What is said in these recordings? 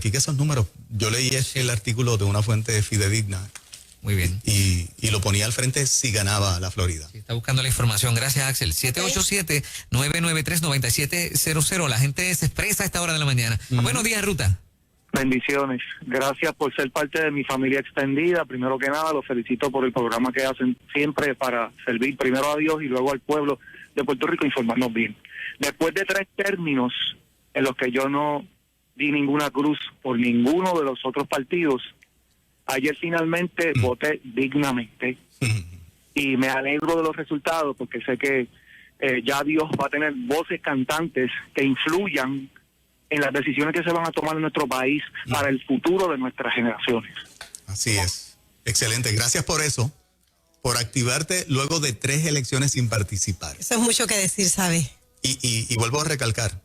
verifique esos números. Yo leí el artículo de una fuente fidedigna. Muy bien. Y lo ponía al frente si ganaba la Florida. Sí, está buscando la información. Gracias, Axel. 787-993-9700. La gente se expresa a esta hora de la mañana. Buenos días, Ruta. Bendiciones. Gracias por ser parte de mi familia extendida. Primero que nada, los felicito por el programa que hacen siempre para servir primero a Dios y luego al pueblo de Puerto Rico, informarnos bien. Después de 3 términos en los que yo no di ninguna cruz por ninguno de los otros partidos, ayer finalmente voté dignamente y me alegro de los resultados porque sé que ya Dios va a tener voces cantantes que influyan en las decisiones que se van a tomar en nuestro país para el futuro de nuestras generaciones. Así es. Excelente. Gracias por eso, por activarte luego de 3 elecciones sin participar. Eso es mucho que decir, ¿sabe? Y vuelvo a recalcar,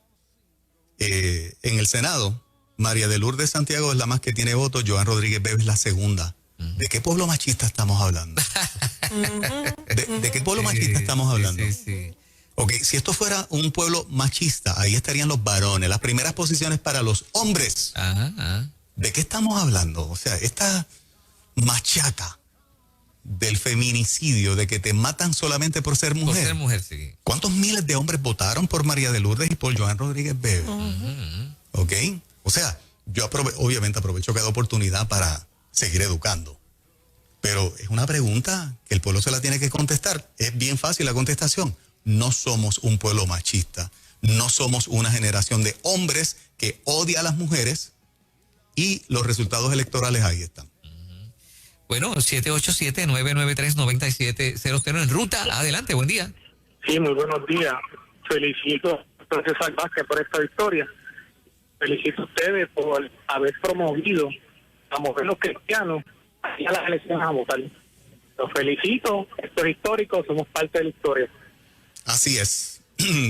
en el Senado, María de Lourdes Santiago es la más que tiene votos, Joan Rodríguez Bebe es la segunda. ¿De qué pueblo machista estamos hablando? ¿De qué pueblo machista estamos hablando? Sí. Ok, si esto fuera un pueblo machista, ahí estarían los varones, las primeras posiciones para los hombres. Ajá. ¿De qué estamos hablando? O sea, esta machaca del feminicidio, de que te matan solamente por ser mujer. Por ser mujer, sí. ¿Cuántos miles de hombres votaron por María de Lourdes y por Joan Rodríguez Bebe? ¿Ok? O sea, yo obviamente aprovecho cada oportunidad para seguir educando. Pero es una pregunta que el pueblo se la tiene que contestar. Es bien fácil la contestación. No somos un pueblo machista. No somos una generación de hombres que odia a las mujeres y los resultados electorales ahí están. Bueno, 787-993-9700 en Ruta. Adelante, buen día. Sí, muy buenos días. Felicito a César Vázquez por esta victoria. Felicito a ustedes por haber promovido a mover los cristianos a las elecciones a votar. Los felicito, esto es histórico, somos parte de la historia. Así es.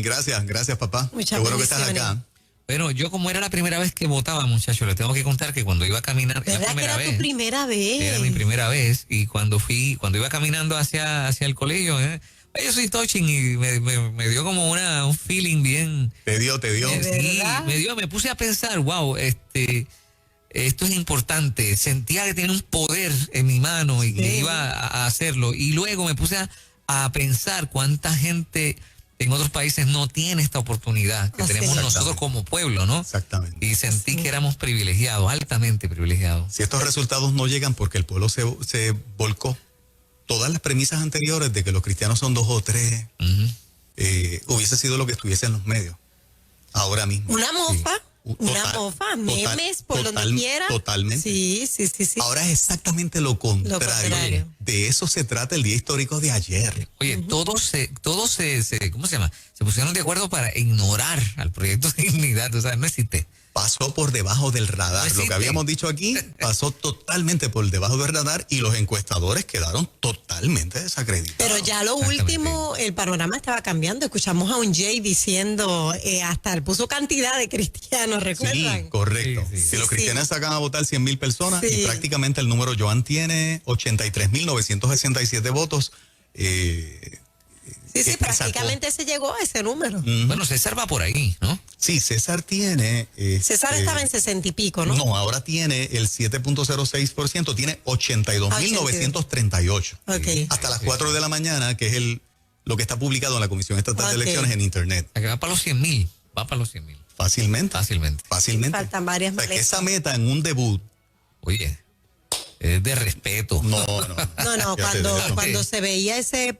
Gracias papá. Muchas Qué bueno que estás bendiciones. acá. Bueno, yo como era la primera vez que votaba, muchachos, les tengo que contar que cuando iba a caminar, ¿Verdad la que primera era vez. tu primera vez? Era mi primera vez y cuando iba caminando hacia el colegio, yo soy touching y me dio como un feeling bien. Te dio. Sí, verdad? me puse a pensar, wow, esto es importante. Sentía que tenía un poder en mi mano y que iba a hacerlo. Y luego me puse a pensar cuánta gente en otros países no tiene esta oportunidad que Así tenemos es. nosotros como pueblo, ¿no? Exactamente. Y sentí que éramos privilegiados, altamente privilegiados. Si estos resultados no llegan porque el pueblo se volcó, todas las premisas anteriores de que los cristianos son 2 o 3, hubiese sido lo que estuviese en los medios. Ahora mismo. Una mofa. Una Total, mofa, memes por donde quiera. Totalmente. Sí. Ahora es exactamente lo contrario. contrario. De eso se trata el día histórico de ayer. Oye, todos se, ¿cómo se llama? Se pusieron de acuerdo para ignorar al proyecto de dignidad, o sea, no existe. Pasó por debajo del radar. No Lo existe. que habíamos dicho aquí pasó totalmente por debajo del radar y los encuestadores quedaron totalmente desacreditados. Pero ya lo Exactamente. último, el panorama estaba cambiando. Escuchamos a un Jay diciendo, hasta él puso cantidad de cristianos, ¿recuerdan? Sí, correcto. Sí. Si los Sí. cristianos sacan a votar 100,000 personas Sí. y prácticamente el número, Joan tiene 83,967 votos. Sí, prácticamente se llegó a ese número. Bueno, César va por ahí, ¿no? Sí, César tiene... César estaba en 60 y pico, ¿no? No, ahora tiene el 7.06%, tiene 82,938. Ok. Hasta las 4 de la mañana, que es lo que está publicado en la Comisión Estatal de Ok. Elecciones en Internet. O sea, que va para los 100,000. Va para los 100,000. Fácilmente. Fácilmente. Faltan varias O sea, que maletas. esa meta en un debut... Oye, es de respeto. No. No, Fíjate de eso. cuando se veía ese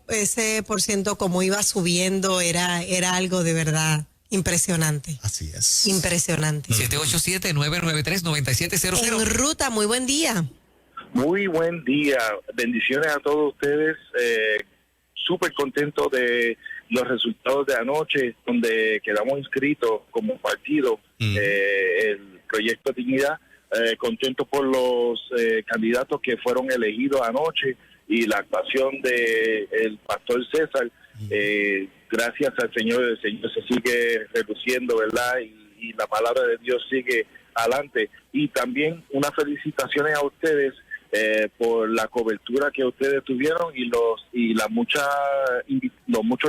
por ciento como iba subiendo, era algo de verdad impresionante. Así es. Impresionante. 787-993-9700. En Ruta, muy buen día. Muy buen día, bendiciones a todos ustedes, súper contento de los resultados de anoche, donde quedamos inscritos como partido, el Proyecto Dignidad, contento por los candidatos que fueron elegidos anoche y la actuación de el pastor César, gracias al Señor, el Señor se sigue reduciendo, ¿verdad? Y la palabra de Dios sigue adelante. Y también unas felicitaciones a ustedes por la cobertura que ustedes tuvieron y los muchos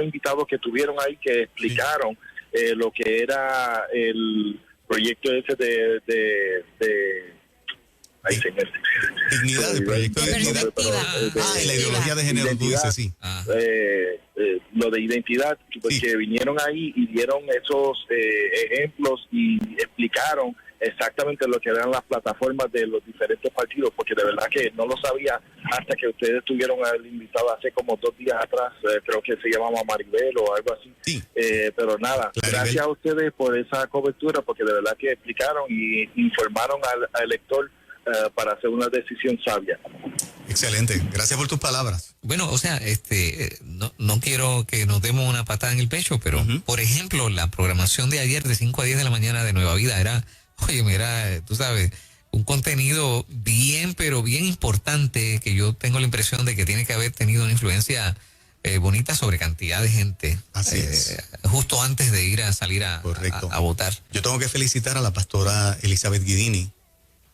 invitados que tuvieron ahí que explicaron lo que era el proyecto ese de Ay, señor. Dignidad, el proyecto de dignidad. Y la ideología de género, tú dices, sí. Lo de identidad, porque vinieron ahí y dieron esos ejemplos y explicaron exactamente lo que eran las plataformas de los diferentes partidos, porque de verdad que no lo sabía hasta que ustedes tuvieron al invitado hace como 2 días atrás, creo que se llamaba Maribel o algo así. Sí. Pero nada, gracias a ustedes por esa cobertura, porque de verdad que explicaron y informaron al elector para hacer una decisión sabia. Excelente, gracias por tus palabras. Bueno, o sea, no quiero que nos demos una patada en el pecho, pero por ejemplo, la programación de ayer de 5 a 10 de la mañana de Nueva Vida era, tú sabes, un contenido bien, pero bien importante, que yo tengo la impresión de que tiene que haber tenido una influencia bonita sobre cantidad de gente. Así es. Justo antes de salir a votar. Yo tengo que felicitar a la pastora Elizabeth Guidini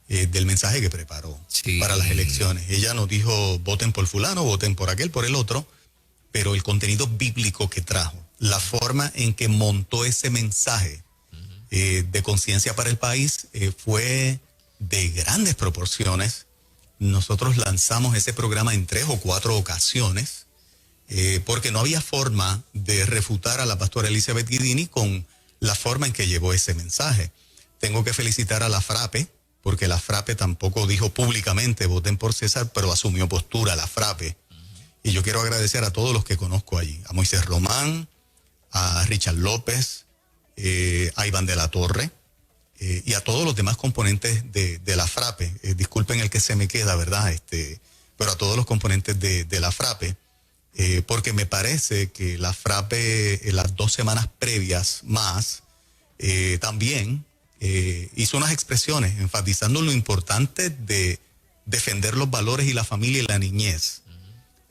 del mensaje que preparó para las elecciones. Ella nos dijo, voten por fulano, voten por aquel, por el otro, pero el contenido bíblico que trajo, la forma en que montó ese mensaje de conciencia para el país fue de grandes proporciones. Nosotros lanzamos ese programa en 3 o 4 ocasiones porque no había forma de refutar a la pastora Elizabeth Guidini con la forma en que llevó ese mensaje. Tengo que felicitar a la Frape, porque la Frape tampoco dijo públicamente voten por César, pero asumió postura la Frape. Y yo quiero agradecer a todos los que conozco allí, a Moisés Román, a Richard López, a Iván de la Torre, y a todos los demás componentes de la Frape. Disculpen el que se me queda, ¿verdad? Pero a todos los componentes de la Frape, porque me parece que la Frape en las 2 semanas previas más, también hizo unas expresiones enfatizando lo importante de defender los valores y la familia y la niñez.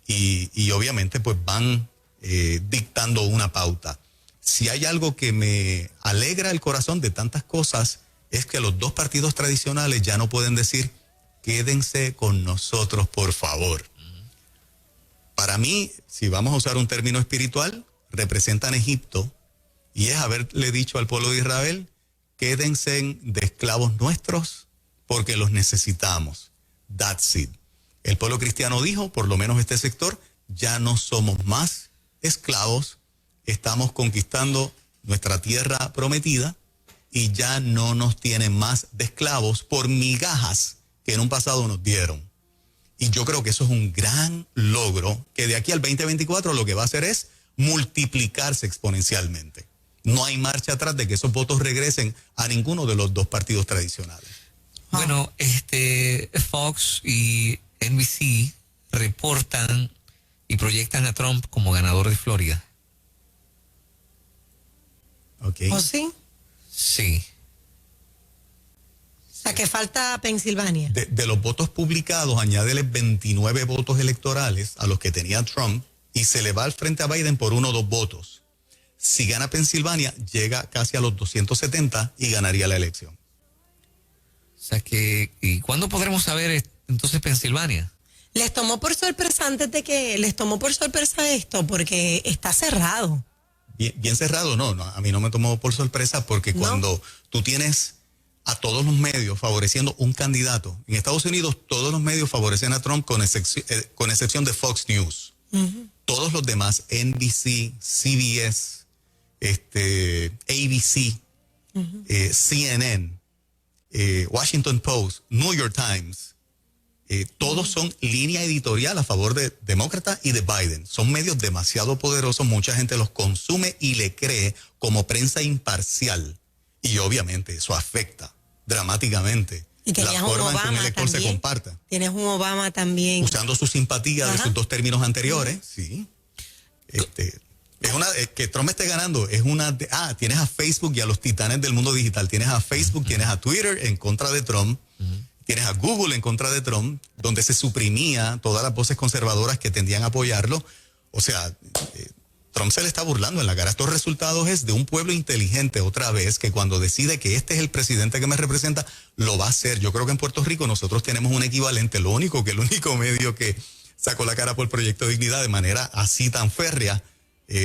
Y obviamente pues van dictando una pauta. Si hay algo que me alegra el corazón de tantas cosas, es que los 2 partidos tradicionales ya no pueden decir, quédense con nosotros, por favor. Para mí, si vamos a usar un término espiritual, representan Egipto, y es haberle dicho al pueblo de Israel, quédense de esclavos nuestros, porque los necesitamos. That's it. El pueblo cristiano dijo, por lo menos este sector, ya no somos más esclavos, estamos conquistando nuestra tierra prometida y ya no nos tienen más de esclavos por migajas que en un pasado nos dieron. Y yo creo que eso es un gran logro que de aquí al 2024 lo que va a hacer es multiplicarse exponencialmente. No hay marcha atrás de que esos votos regresen a ninguno de los 2 partidos tradicionales. Bueno, Fox y NBC reportan y proyectan a Trump como ganador de Florida. Okay. ¿O sí? Sí. O sea, que falta Pensilvania. De los votos publicados, añádele 29 votos electorales a los que tenía Trump y se le va al frente a Biden por 1 o 2 votos. Si gana Pensilvania, llega casi a los 270 y ganaría la elección. O sea que, ¿y cuándo podremos saber entonces Pensilvania? Les tomó por sorpresa esto, porque está cerrado. Bien cerrado, no, a mí no me tomó por sorpresa porque cuando tú tienes a todos los medios favoreciendo un candidato, en Estados Unidos todos los medios favorecen a Trump con excepción de Fox News. Todos los demás, NBC, CBS, ABC, CNN, Washington Post, New York Times, todos son línea editorial a favor de demócrata y de Biden. Son medios demasiado poderosos, mucha gente los consume y le cree como prensa imparcial. Y obviamente eso afecta dramáticamente la forma en que un elector también se comparta. Tienes un Obama también. Usando su simpatía de sus 2 términos anteriores, sí. Que Trump esté ganando, tienes a Facebook y a los titanes del mundo digital. Tienes a Facebook, tienes a Twitter en contra de Trump. Tienes a Google en contra de Trump, donde se suprimía todas las voces conservadoras que tendían a apoyarlo. O sea, Trump se le está burlando en la cara. Estos resultados es de un pueblo inteligente otra vez, que cuando decide que este es el presidente que me representa, lo va a hacer. Yo creo que en Puerto Rico nosotros tenemos un equivalente. El único medio que sacó la cara por el Proyecto Dignidad de manera así tan férrea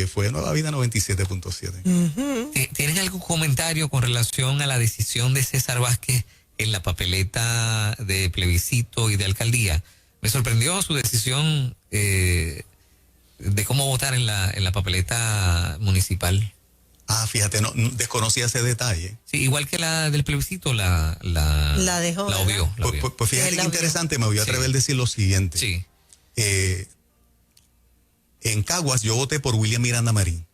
fue Nueva Vida 97.7. ¿Tienes algún comentario con relación a la decisión de César Vázquez en la papeleta de plebiscito y de alcaldía. Me sorprendió su decisión de cómo votar en la papeleta municipal. Fíjate, desconocía ese detalle. Sí, igual que la del plebiscito, la dejó. la obvió. Pues fíjate qué interesante, me voy a atrever a decir lo siguiente. Sí. En Caguas yo voté por William Miranda Marín,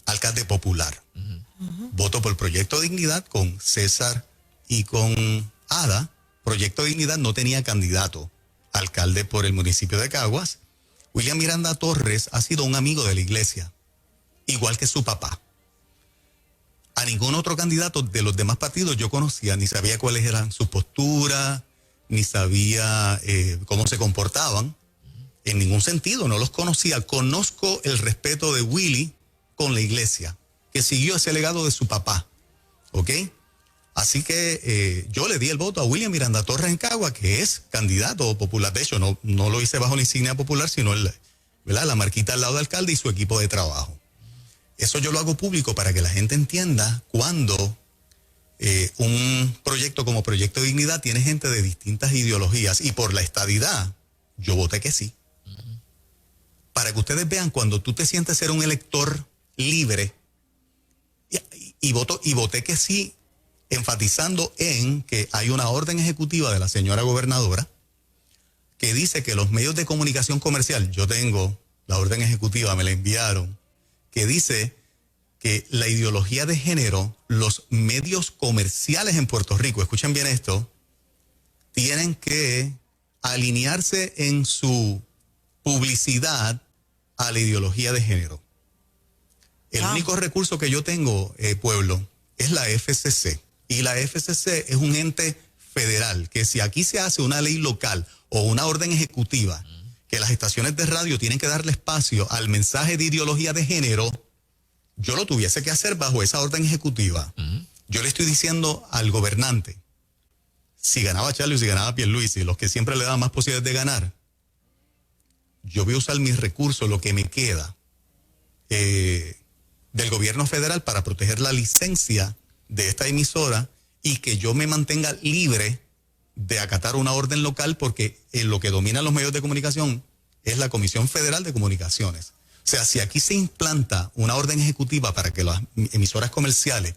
alcalde popular. Voto por Proyecto Dignidad con César y con Ada. Proyecto Dignidad no tenía candidato alcalde por el municipio de Caguas. William Miranda Torres ha sido un amigo de la iglesia, igual que su papá. A ningún otro candidato de los demás partidos yo conocía, ni sabía cuáles eran sus posturas, ni sabía cómo se comportaban. En ningún sentido, no los conocía. Conozco el respeto de Willy con la iglesia, que siguió ese legado de su papá. ¿Ok? Así que yo le di el voto a William Miranda Torres en Cagua, que es candidato popular. De hecho, no lo hice bajo la insignia popular, sino la marquita al lado del alcalde y su equipo de trabajo. Eso yo lo hago público para que la gente entienda cuando un proyecto como Proyecto Dignidad tiene gente de distintas ideologías, y por la estadidad yo voté que sí. Para que ustedes vean, cuando tú te sientes ser un elector libre, y voté que sí, enfatizando en que hay una orden ejecutiva de la señora gobernadora que dice que los medios de comunicación comercial, yo tengo la orden ejecutiva, me la enviaron, que dice que la ideología de género, los medios comerciales en Puerto Rico, escuchen bien esto, tienen que alinearse en su publicidad a la ideología de género. El único recurso que yo tengo, pueblo, es la FCC. Y la FCC es un ente federal, que si aquí se hace una ley local o una orden ejecutiva, que las estaciones de radio tienen que darle espacio al mensaje de ideología de género, yo lo tuviese que hacer bajo esa orden ejecutiva. Yo le estoy diciendo al gobernante, si ganaba Charlie o si ganaba Pierluisi, los que siempre le dan más posibilidades de ganar, yo voy a usar mis recursos, lo que me queda del gobierno federal, para proteger la licencia de esta emisora y que yo me mantenga libre de acatar una orden local, porque en lo que dominan los medios de comunicación es la Comisión Federal de Comunicaciones. O sea, si aquí se implanta una orden ejecutiva para que las emisoras comerciales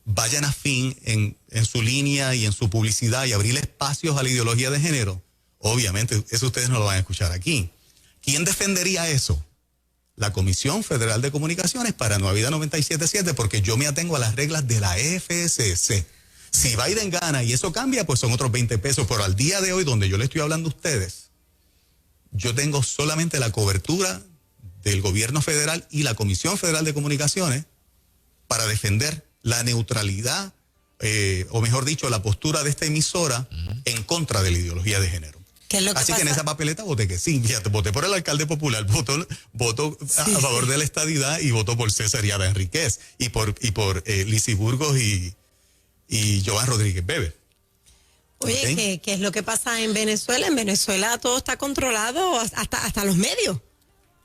vayan a fin en su línea y en su publicidad y abrir espacios a la ideología de género, obviamente eso ustedes no lo van a escuchar aquí. ¿Quién defendería eso? La Comisión Federal de Comunicaciones para Nueva Vida 97.7, porque yo me atengo a las reglas de la FCC. Si Biden gana y eso cambia, pues son otros 20 pesos. Pero al día de hoy, donde yo le estoy hablando a ustedes, yo tengo solamente la cobertura del gobierno federal y la Comisión Federal de Comunicaciones para defender la neutralidad, o mejor dicho, la postura de esta emisora en contra de la ideología de género. Así que en esa papeleta voté que sí. Fíjate, voté por el alcalde popular, voto a favor de la estadidad, y voto por César y Ada Enríquez, y por Lizy Burgos y Joan Rodríguez Bebe. Oye, ¿Okay? ¿qué es lo que pasa en Venezuela? En Venezuela todo está controlado, hasta los medios.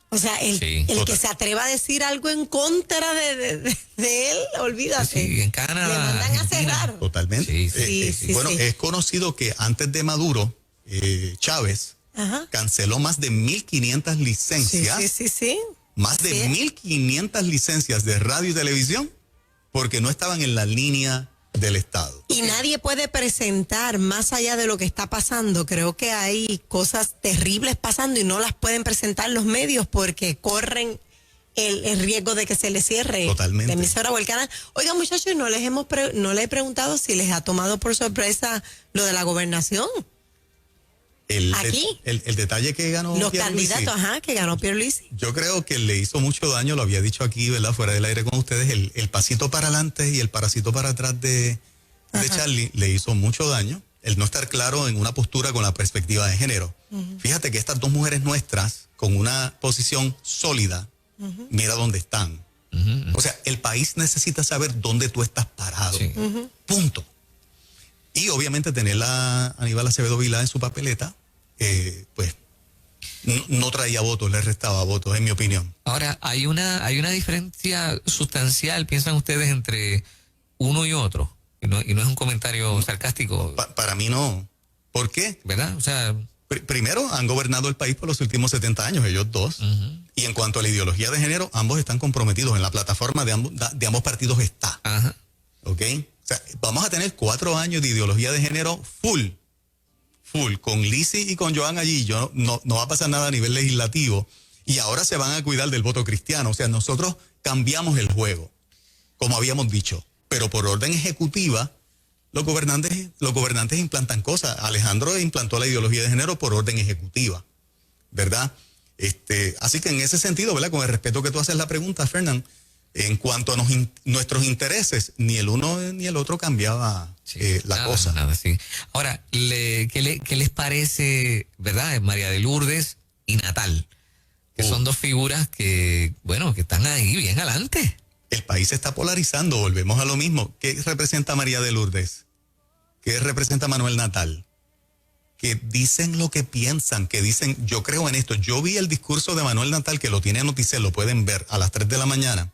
O sea, el que se atreva a decir algo en contra de él, olvídate. Sí, en Canadá, le mandan Argentina. a cerrar. Totalmente. Sí, bueno, es conocido que antes de Maduro, Chávez canceló más de 1.500 licencias. Sí. Más de 1.500 licencias de radio y televisión, porque no estaban en la línea del Estado. Y nadie puede presentar más allá de lo que está pasando. Creo que hay cosas terribles pasando y no las pueden presentar los medios porque corren el riesgo de que se les cierre Totalmente. la emisora o el canal. Oiga, muchachos, no les he preguntado si les ha tomado por sorpresa lo de la gobernación. Aquí. El detalle que ganó los Pierluisi, candidatos, que ganó Pierluisi. yo creo que le hizo mucho daño, lo había dicho aquí, ¿verdad? Fuera del aire con ustedes, el pasito para adelante y el pasito para atrás de Charlie le hizo mucho daño. El no estar claro en una postura con la perspectiva de género. Fíjate que estas dos mujeres nuestras, con una posición sólida, mira dónde están. O sea, el país necesita saber dónde tú estás parado. Sí. Punto. Y obviamente tener a Aníbal Acevedo Vilá en su papeleta, pues no traía votos, le restaba votos, en mi opinión. Ahora, hay una diferencia sustancial, piensan ustedes, entre uno y otro. Y no es un comentario sarcástico. Para mí no. ¿Por qué? ¿Verdad? O sea... Primero, han gobernado el país por los últimos 70 años, ellos dos. Y en cuanto a la ideología de género, ambos están comprometidos. En la plataforma de ambos partidos está. Ajá. ¿Ok? O sea, vamos a tener 4 años de ideología de género full, con Lizzy y con Joan allí. No va a pasar nada a nivel legislativo. Y ahora se van a cuidar del voto cristiano. O sea, nosotros cambiamos el juego, como habíamos dicho. Pero por orden ejecutiva, los gobernantes implantan cosas. Alejandro implantó la ideología de género por orden ejecutiva, ¿verdad? Así que en ese sentido, ¿verdad? Con el respeto que tú haces la pregunta, Fernán, en cuanto a nuestros intereses, ni el uno ni el otro cambiaba cosa. Nada, sí. Ahora, ¿qué les parece, verdad? María de Lourdes y Natal, que son dos figuras que están ahí bien adelante. El país se está polarizando, volvemos a lo mismo. ¿Qué representa María de Lourdes? ¿Qué representa Manuel Natal? Que dicen lo que piensan, que dicen, yo creo en esto. Yo vi el discurso de Manuel Natal, que lo tiene Noticel, lo pueden ver a las 3 de la mañana.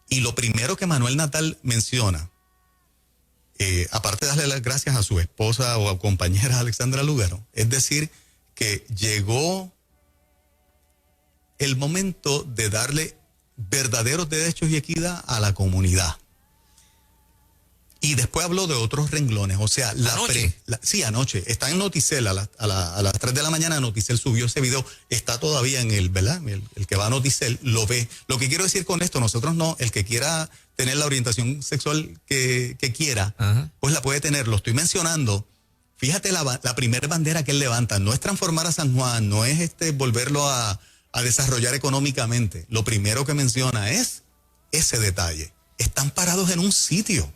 Y lo primero que Manuel Natal menciona, aparte de darle las gracias a su esposa o a compañera Alexandra Lúgaro, es decir, que llegó el momento de darle verdaderos derechos y equidad a la comunidad. Y después habló de otros renglones, o sea, ¿Anoche? Sí, anoche, está en Noticel, a las 3 de la mañana Noticel subió ese video, está todavía en el, ¿verdad? El que va a Noticel lo ve. Lo que quiero decir con esto, nosotros no, el que quiera tener la orientación sexual que quiera, pues la puede tener, lo estoy mencionando. Fíjate la primera bandera que él levanta, no es transformar a San Juan, no es volverlo a desarrollar económicamente. Lo primero que menciona es ese detalle. Están parados en un sitio.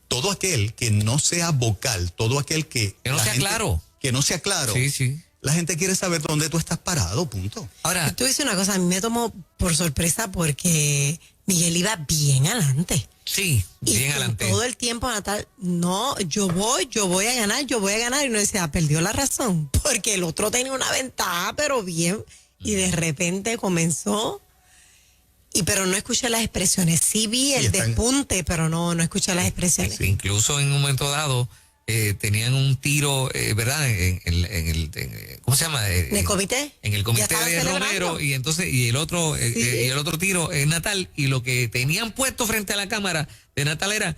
Todo aquel que no sea vocal, todo aquel que no sea claro. Que no sea claro. Sí. La gente quiere saber dónde tú estás parado, punto. Ahora, tú dices una cosa, a mí me tomó por sorpresa porque Miguel iba bien adelante. Sí, bien y adelante. Todo el tiempo Natal, no, yo voy a ganar. Y uno decía, perdió la razón, porque el otro tenía una ventaja, pero bien. Y de repente comenzó, pero no escuché las expresiones. Sí vi el despunte, pero no escuché las expresiones. Sí, incluso en un momento dado tenían un tiro, ¿verdad? ¿Cómo se llama? ¿En el comité? En el comité de Romero, y entonces, y el otro tiro en Natal, y lo que tenían puesto frente a la cámara de Natal era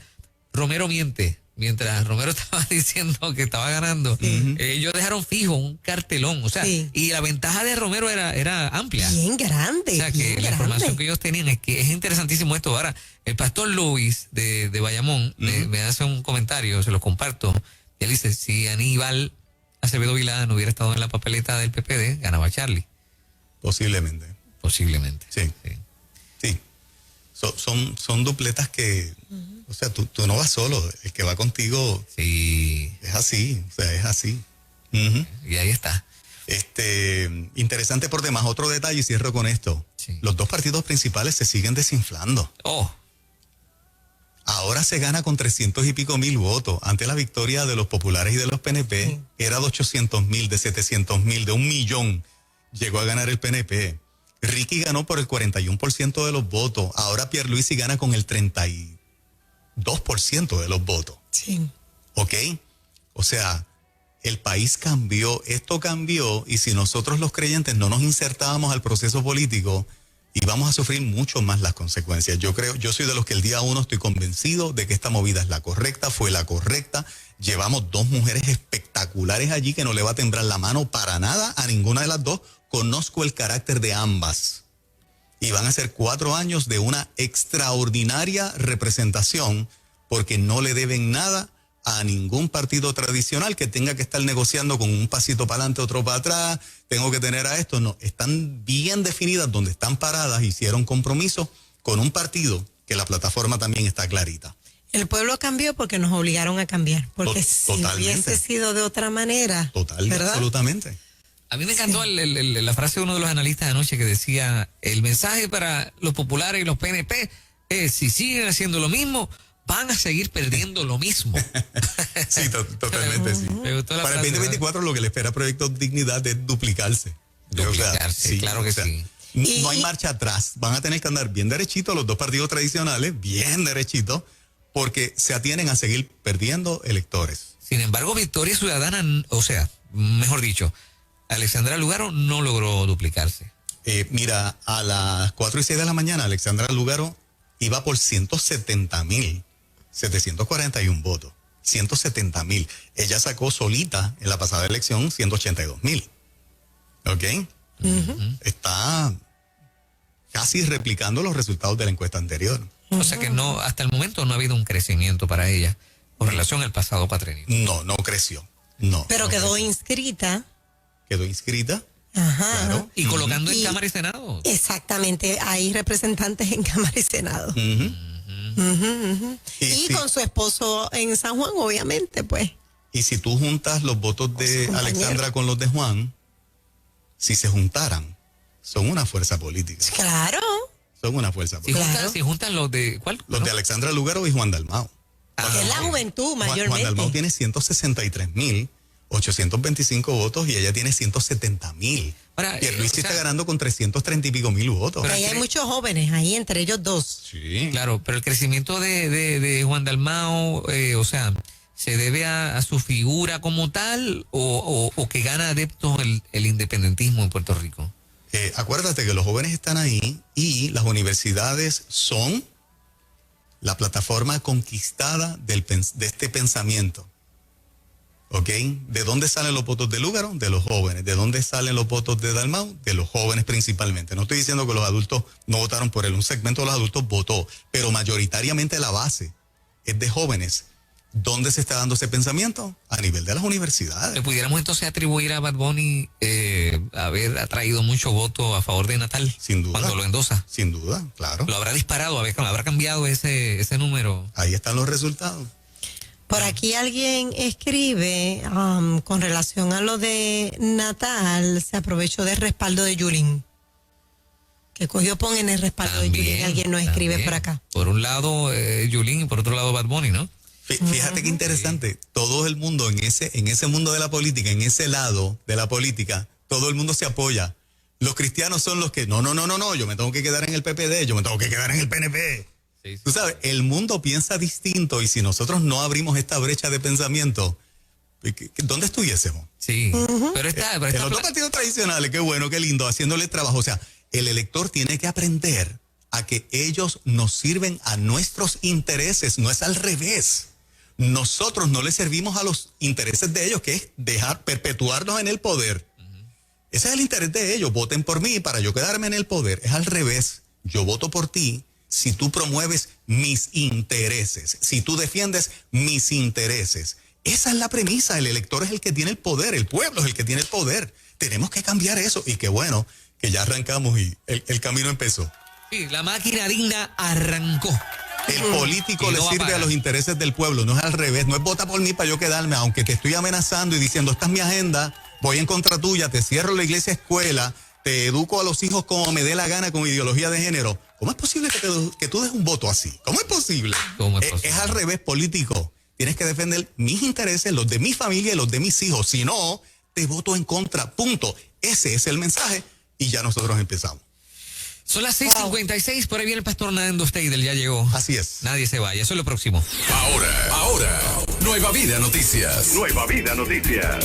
Romero miente. Mientras Romero estaba diciendo que estaba ganando, ellos dejaron fijo un cartelón, o sea, y la ventaja de Romero era amplia. Bien grande. O sea, que la información que ellos tenían es que es interesantísimo esto. Ahora, el pastor Luis de Bayamón me hace un comentario, se lo comparto, y él dice, si Aníbal Acevedo Vilá no hubiera estado en la papeleta del PPD, ganaba Charlie. Posiblemente. Sí. Son dupletas que... O sea, tú no vas solo, el que va contigo es así, o sea, es así. Y ahí está. Interesante por demás, otro detalle y cierro con esto. Sí. Los dos partidos principales se siguen desinflando. Ahora se gana con 300 y pico mil votos. Antes la victoria de los populares y de los PNP era de 800,000, de 700,000, de 1,000,000. Llegó a ganar el PNP. Ricky ganó por el 41% de los votos. Ahora Pierluisi gana con el 32% de los votos. Sí. ¿Ok? O sea, el país cambió, esto cambió, y si nosotros los creyentes no nos insertábamos al proceso político, íbamos a sufrir mucho más las consecuencias. Yo soy de los que el día 1 estoy convencido de que esta movida es la correcta, fue la correcta. Llevamos 2 mujeres espectaculares allí que no le va a temblar la mano para nada a ninguna de las dos. Conozco el carácter de ambas. Y van a ser 4 años de una extraordinaria representación, porque no le deben nada a ningún partido tradicional que tenga que estar negociando con un pasito para adelante, otro para atrás, tengo que tener a esto. No, están bien definidas donde están paradas, hicieron compromiso con un partido que la plataforma también está clarita. El pueblo cambió porque nos obligaron a cambiar, porque si hubiese sido de otra manera. ¿verdad? Absolutamente. A mí me encantó la frase de uno de los analistas de anoche que decía, el mensaje para los populares y los PNP es, si siguen haciendo lo mismo, van a seguir perdiendo lo mismo. Sí, totalmente, sí. Me gustó la para frase, el 2024 lo que le espera a Proyecto Dignidad es duplicarse. Duplicarse, claro que sí. No hay marcha atrás. Van a tener que andar bien derechitos los dos partidos tradicionales, bien derechitos, porque se atienen a seguir perdiendo electores. Sin embargo, Victoria Ciudadana, o sea, mejor dicho, Alexandra Lugaro no logró duplicarse. Mira, a las 4:06 de la mañana, Alexandra Lugaro iba por 170,741 votos. 170,000. Ella sacó solita en la pasada elección 182,000. ¿Ok? Está casi replicando los resultados de la encuesta anterior. O sea que no, hasta el momento no ha habido un crecimiento para ella con relación al pasado cuatrenio. No creció. No. Pero no quedó creció. inscrita. Ajá. Claro. Y colocando en Y- Cámara y Senado. Exactamente, hay representantes en Cámara y Senado. Y Y si- con su esposo en San Juan, obviamente, pues. Y si tú juntas los votos de su compañero. Alexandra con los de Juan, si se juntaran, son una fuerza política. Claro. Son una fuerza Si política. juntan, Claro. si juntan los de, ¿cuál? Los de Alexandra Lugaro y Juan Dalmau. Que es la juventud, Juan mayormente. Dalmau tiene 163,825 votos y ella tiene 170,000. Ahora, Pierluisi o sea- está ganando con 330 y pico mil votos. Pero- Ahí hay muchos jóvenes, ahí entre ellos dos. Sí. Claro, pero el crecimiento de Juan Dalmau, o sea, ¿se debe a su figura como tal o que gana adeptos el independentismo en Puerto Rico? Acuérdate que los jóvenes están ahí y las universidades son la plataforma conquistada de este pensamiento. ¿Ok? ¿De dónde salen los votos de Lugaro? De los jóvenes. ¿De dónde salen los votos de Dalmau? De los jóvenes principalmente. No estoy diciendo que los adultos no votaron por él. Un segmento de los adultos votó, pero mayoritariamente la base es de jóvenes. ¿Dónde se está dando ese pensamiento? A nivel de las universidades. ¿Le pudiéramos entonces atribuir a Bad Bunny haber atraído mucho voto a favor de Natal? Sin duda. Cuando lo endosa. Sin duda, claro. ¿Lo habrá disparado? ¿Habrá cambiado ese número? Ahí están los resultados. Por aquí alguien escribe con relación a lo de Natal, se aprovechó del respaldo de Yulín. Que cogió pon en el respaldo de Yulín. Alguien nos escribe también. por acá. Por un lado Yulín y por otro lado Bad Bunny, ¿no? Fíjate qué interesante, todo el mundo en ese mundo de la política, en ese lado de la política, todo el mundo se apoya. Los cristianos son los que, no, yo me tengo que quedar en el PPD, yo me tengo que quedar en el PNP. Sí, sí. Tú sabes, el mundo piensa distinto y si nosotros no abrimos esta brecha de pensamiento, ¿dónde estuviésemos? Sí, pero En los dos partidos tradicionales, qué bueno, qué lindo, haciéndole trabajo. O sea, el elector tiene que aprender a que ellos nos sirven a nuestros intereses, no es al revés. Nosotros no les servimos a los intereses de ellos, que es perpetuarnos en el poder. Ese es el interés de ellos. Voten por mí para yo quedarme en el poder. Es al revés. Yo voto por ti si tú promueves mis intereses, si tú defiendes mis intereses. Esa es la premisa. El elector es el que tiene el poder, el pueblo es el que tiene el poder. Tenemos que cambiar eso. Y qué bueno que ya arrancamos y el camino empezó. Sí, la máquina digna arrancó. El político Y le no va a sirve a parar. los intereses del pueblo, no es al revés, no es vota por mí para yo quedarme, aunque te estoy amenazando y diciendo, esta es mi agenda, voy en contra tuya, te cierro la iglesia escuela, te educo a los hijos como me dé la gana con ideología de género. ¿Cómo es posible que tú des un voto así? ¿Cómo es posible? ¿Cómo es posible? Es al revés, político. Tienes que defender mis intereses, los de mi familia y los de mis hijos. Si no, te voto en contra, punto. Ese es el mensaje y ya nosotros empezamos. Son las 6:56, por ahí viene el pastor Nando Steidel, ya llegó. Así es. Nadie se vaya, eso es lo próximo. Ahora, Nueva Vida Noticias. Nueva Vida Noticias.